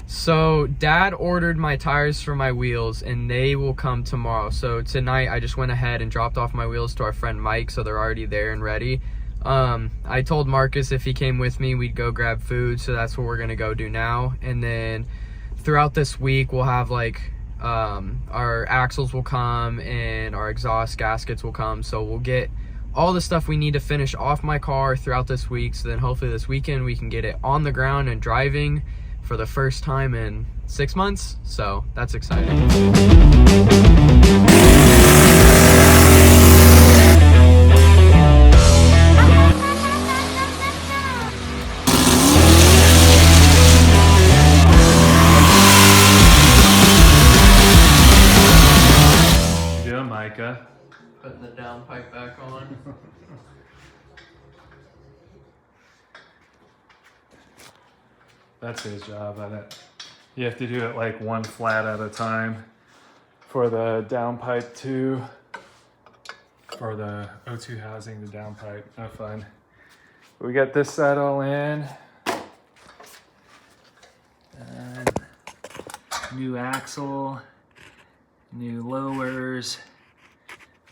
So Dad ordered my tires for my wheels and they will come tomorrow. So tonight I just went ahead and dropped off my wheels to our friend Mike, so they're already there and ready. I told Marcus if he came with me, we'd go grab food, so that's what we're gonna go do now. And then throughout this week we'll have like our axles will come and our exhaust gaskets will come, so we'll get all the stuff we need to finish off my car throughout this week, so then hopefully this weekend we can get it on the ground and driving for the first time in 6 months. So that's exciting. Yeah, Micah. Putting the downpipe back on. That's his job at it. You have to do it like one flat at a time for the downpipe too. For the O2 housing, the downpipe. No fun. We got this side all in. And new axle, new lowers,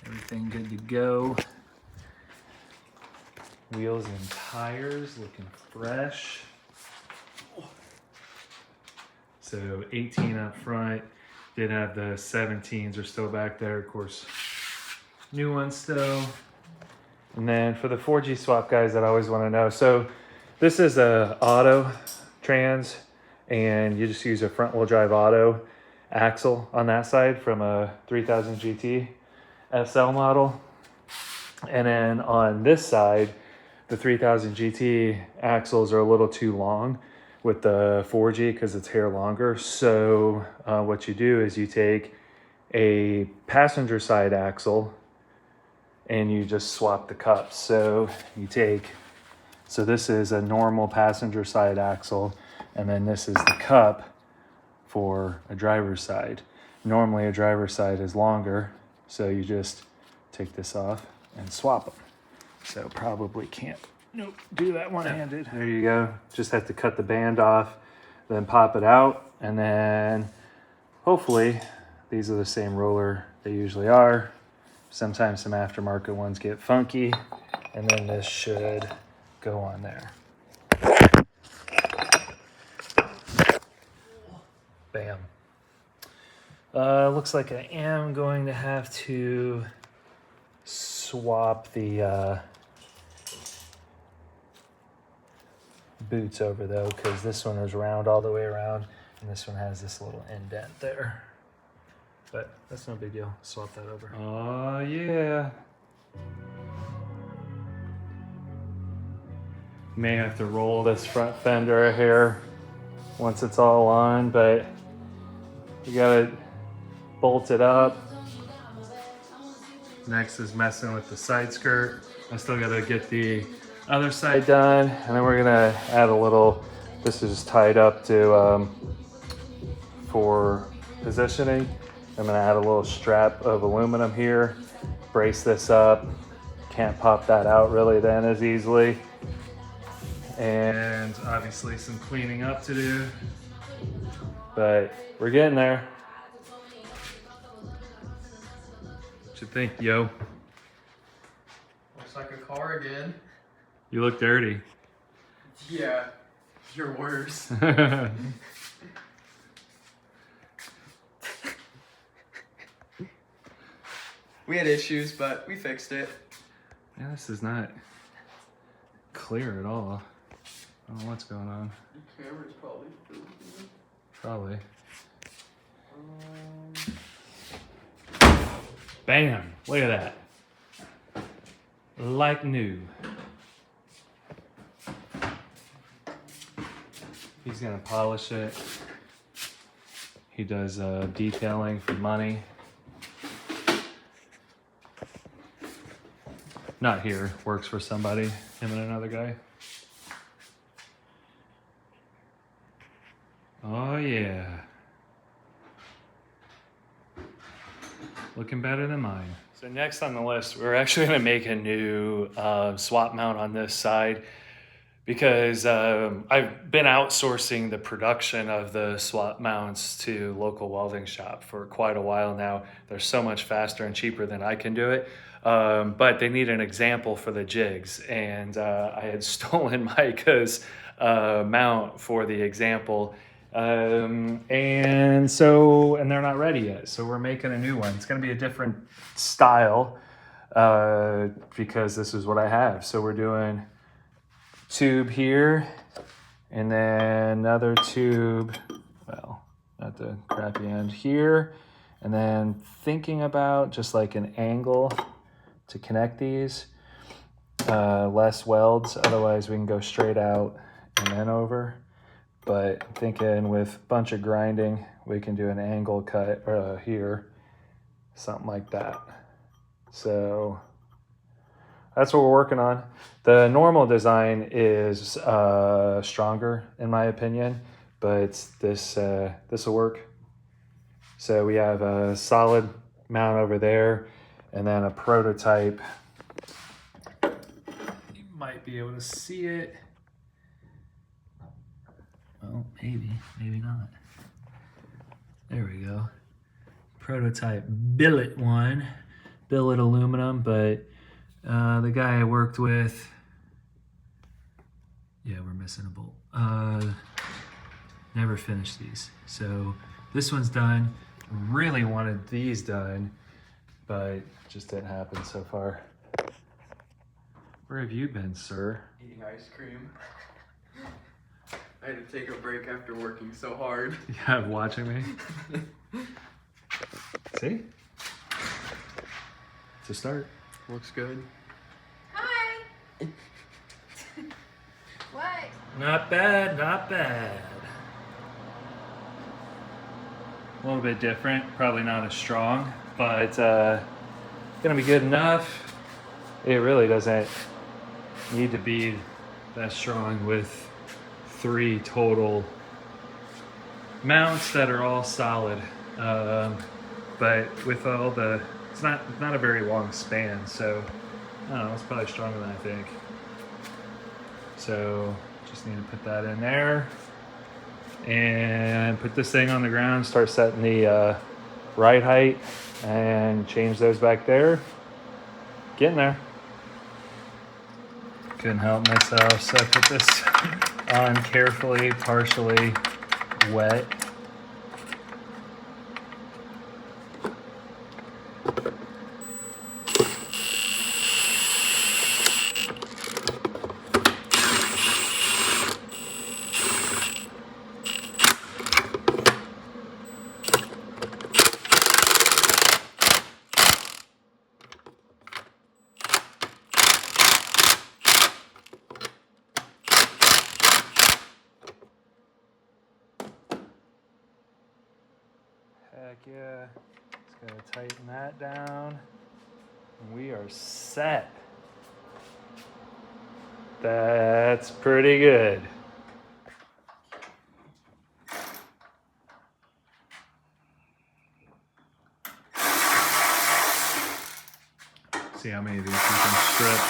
everything good to go. Wheels and tires looking fresh. So 18 up front, did have the 17s are still back there, of course. New ones still. And then for the 4G swap guys that always want to know, so this is a auto trans, and you just use a front wheel drive auto axle on that side from a 3000 GT SL model. And then on this side, the 3000 GT axles are a little too long with the 4G because it's hair longer. So what you do is you take a passenger side axle and you just swap the cups. So this is a normal passenger side axle, and then this is the cup for a driver's side. Normally a driver's side is longer, so you just take this off and swap them. So probably can't do that one-handed. There you go. Just have to cut the band off, then pop it out, and then hopefully these are the same roller they usually are. Sometimes some aftermarket ones get funky, and then this should go on there. Bam. Looks like I am going to have to swap the boots over though, because this one is round all the way around and this one has this little indent there, but that's no big deal. Swap that over. Oh yeah. May have to roll this front fender here once it's all on, but you gotta bolt it up. Next is messing with the side skirt. I still gotta get the other side done, and then we're gonna add a little, this is tied up to for positioning. I'm gonna add a little strap of aluminum here, brace this up. Can't pop that out really then as easily. And obviously some cleaning up to do, but we're getting there. What you think, yo? Looks like a car again. You look dirty. Yeah, you're worse. We had issues, but we fixed it. Yeah, this is not clear at all. I don't know what's going on. The camera's probably Probably. Bam! Look at that. Like new. He's gonna polish it. He does detailing for money. Not here, works for somebody, him and another guy. Oh yeah. Looking better than mine. So next on the list, we're actually gonna make a new swap mount on this side. because I've been outsourcing the production of the swap mounts to local welding shop for quite a while now. They're so much faster and cheaper than I can do it. But they need an example for the jigs, and I had stolen Micah's mount for the example, and they're not ready yet. So we're making a new one. It's going to be a different style because this is what I have. So we're doing tube here, and then another tube, well, at the crappy end here, and then thinking about just like an angle to connect these, less welds, otherwise we can go straight out and then over. But thinking with a bunch of grinding, we can do an angle cut here, something like that. So that's what we're working on. The normal design is stronger in my opinion, but this will work. So we have a solid mount over there, and then a prototype. You might be able to see it. Well, maybe not. There we go. Prototype billet one, billet aluminum, but the guy I worked with, yeah, we're missing a bolt. Never finished these. So this one's done. Really wanted these done, but just didn't happen so far. Where have you been, sir? Eating ice cream. I had to take a break after working so hard. Yeah, watching me. See? It's a start. Looks good. Hi. What? Not bad, not bad. A little bit different, probably not as strong, but it's gonna be good enough. It really doesn't need to be that strong with 3 total mounts that are all solid. But with all the, it's not a very long span, so I don't know, it's probably stronger than I think. So just need to put that in there and put this thing on the ground, start setting the ride height and change those back there. Getting there. Couldn't help myself, so I put this on carefully, partially wet. Heck yeah. Just gotta tighten that down. And we are set. That's pretty good. See how many of these you can strip.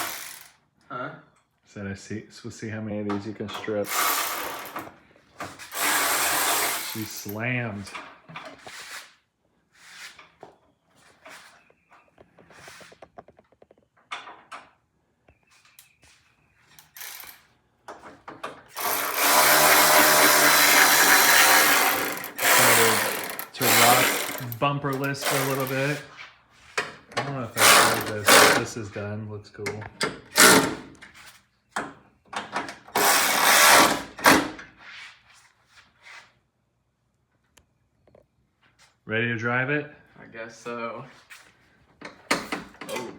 Huh? We'll see how many of these you can strip. She slammed. To rock bumperless for a little bit. I don't know if I showed this, but this is done. Looks cool. Ready to drive it? I guess so. Oh.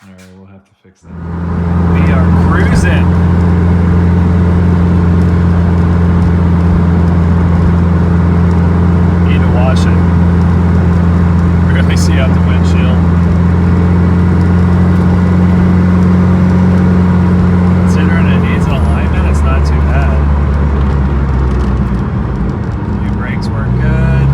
Alright, we'll have to fix that. We are cruising! Wash it. Really see out the windshield. Considering it needs an alignment, it's not too bad. New brakes work good.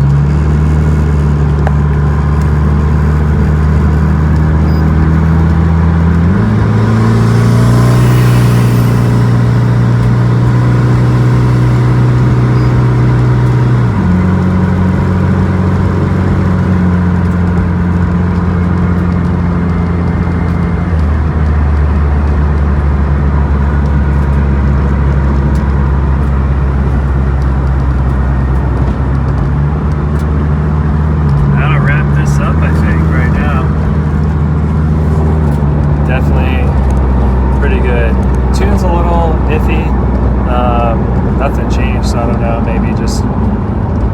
changed, so I don't know, maybe just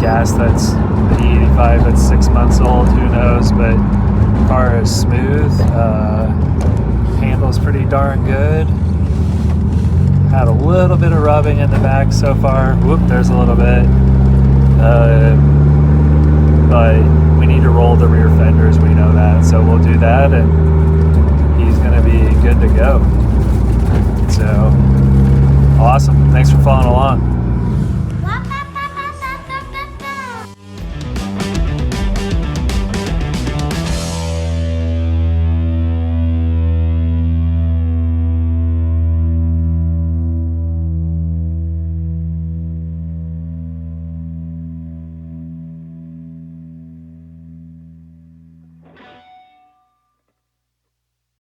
gas that's E85 that's 6 months old, who knows, but the car is smooth, handles pretty darn good. Had a little bit of rubbing in the back so far. Whoop, there's a little bit. But we need to roll the rear fenders, we know that, so we'll do that and he's gonna be good to go. So awesome, thanks for following along.